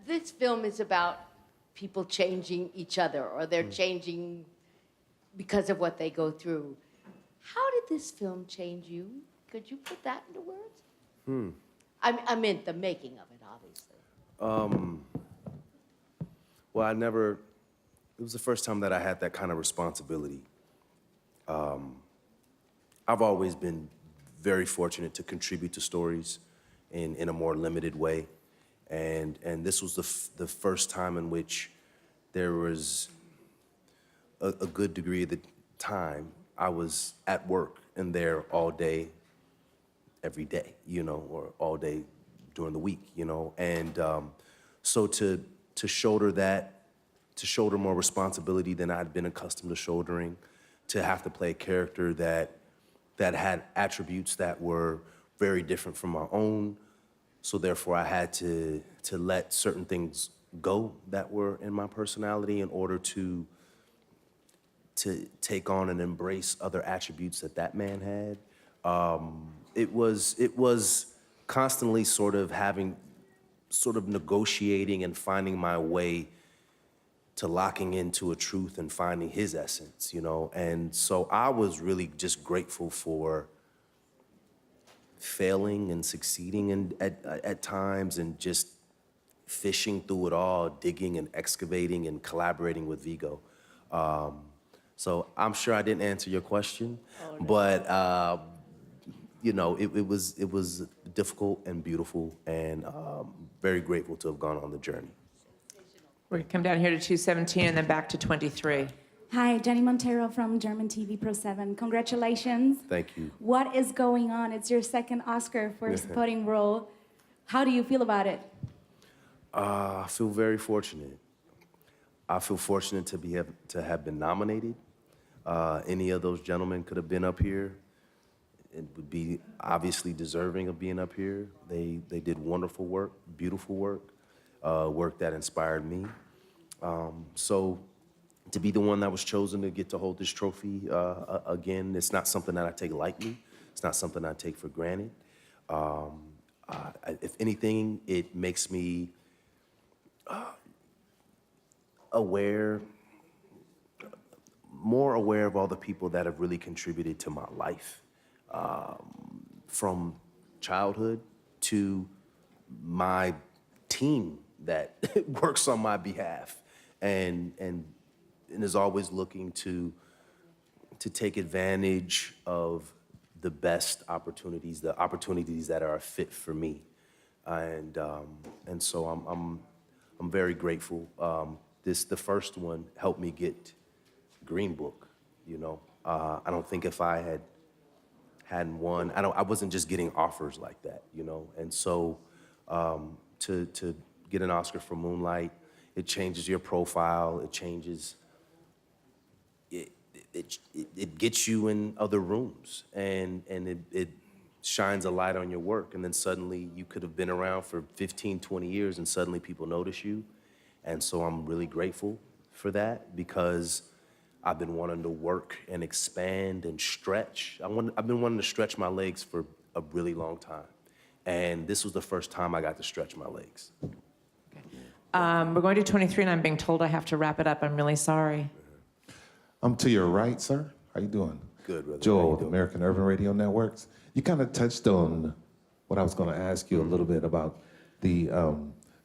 This film is about people changing each other, or they're changing because of what they go through. How did this film change you? Could you put that into words? I meant the making of it, obviously. Well, it was the first time that I had that kind of responsibility. I've always been very fortunate to contribute to stories in a more limited way. And this was the first time in which there was a good degree of the time I was at work and there all day, every day, or all day during the week, And so to shoulder more responsibility than I'd been accustomed to shouldering, to have to play a character that had attributes that were very different from my own. So therefore I had to let certain things go that were in my personality in order to take on and embrace other attributes that man had. It was constantly sort of negotiating and finding my way to locking into a truth and finding his essence, And so I was really just grateful for failing and succeeding at times, and just fishing through it all, digging and excavating and collaborating with Viggo. So I'm sure I didn't answer your question, but it was difficult and beautiful, and very grateful to have gone on the journey. We're going to come down here to 217 and then back to 23. Hi, Jenny Montero from German TV Pro 7. Congratulations. Thank you. What is going on? It's your second Oscar for a supporting role. How do you feel about it? I feel very fortunate. I feel fortunate to have been nominated. Any of those gentlemen could have been up here. It would be obviously deserving of being up here. They did wonderful work, beautiful work, work that inspired me. So to be the one that was chosen to get to hold this trophy again, it's not something that I take lightly. It's not something I take for granted. If anything, it makes me more aware of all the people that have really contributed to my life, from childhood to my team that works on my behalf and is always looking to take advantage of the best opportunities, the opportunities that are a fit for me, and so I'm very grateful. The first one helped me get Green Book. I don't think if I hadn't won, I wasn't just getting offers like that, And so to get an Oscar for Moonlight, it changes your profile. It changes. It gets you in other rooms, and it shines a light on your work, and then suddenly you could have been around for 15, 20 years, and suddenly people notice you. And so I'm really grateful for that, because I've been wanting to work and expand and stretch. I've been wanting to stretch my legs for a really long time, and this was the first time I got to stretch my legs. We're going to 23, and I'm being told I have to wrap it up. I'm really sorry. I'm to your right, sir. How you doing? Good, brother. Joel with American Urban Radio Networks. You kind of touched on what I was going to ask you a little bit about the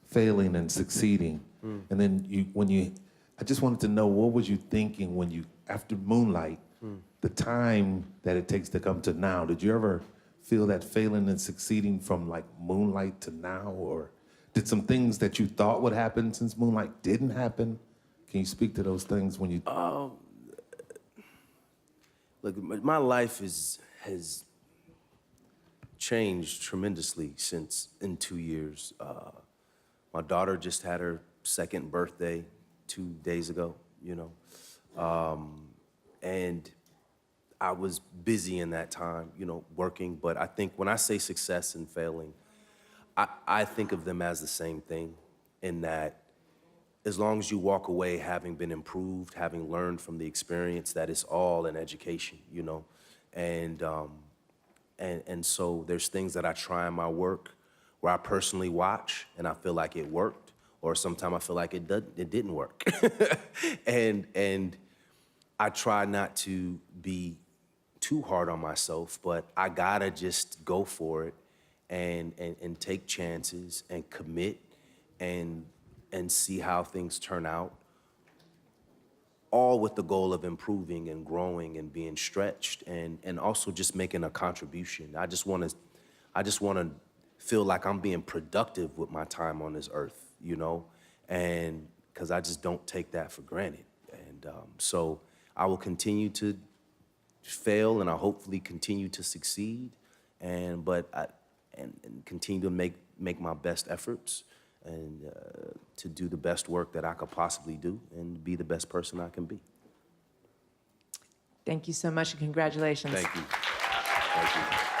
failing and succeeding. And then I just wanted to know, what was you thinking when you, after Moonlight, the time that it takes to come to now? Did you ever feel that failing and succeeding from like Moonlight to now? Or did some things that you thought would happen since Moonlight didn't happen? Can you speak to those things when you... Look, my life has changed tremendously in 2 years. My daughter just had her second birthday 2 days ago, and I was busy in that time, working. But I think when I say success and failing, I think of them as the same thing, in that as long as you walk away having been improved, having learned from the experience, that it's all an education, and so there's things that I try in my work where I personally watch and I feel like it worked, or sometimes I feel like it didn't work. and I try not to be too hard on myself, but I gotta just go for it and take chances and commit and see how things turn out, all with the goal of improving and growing and being stretched and also just making a contribution. I just wanna feel like I'm being productive with my time on this earth, you know? And because I just don't take that for granted. And so I will continue to fail and I'll hopefully continue to succeed and continue to make my best efforts and to do the best work that I could possibly do and be the best person I can be. Thank you so much and congratulations. Thank you. Thank you.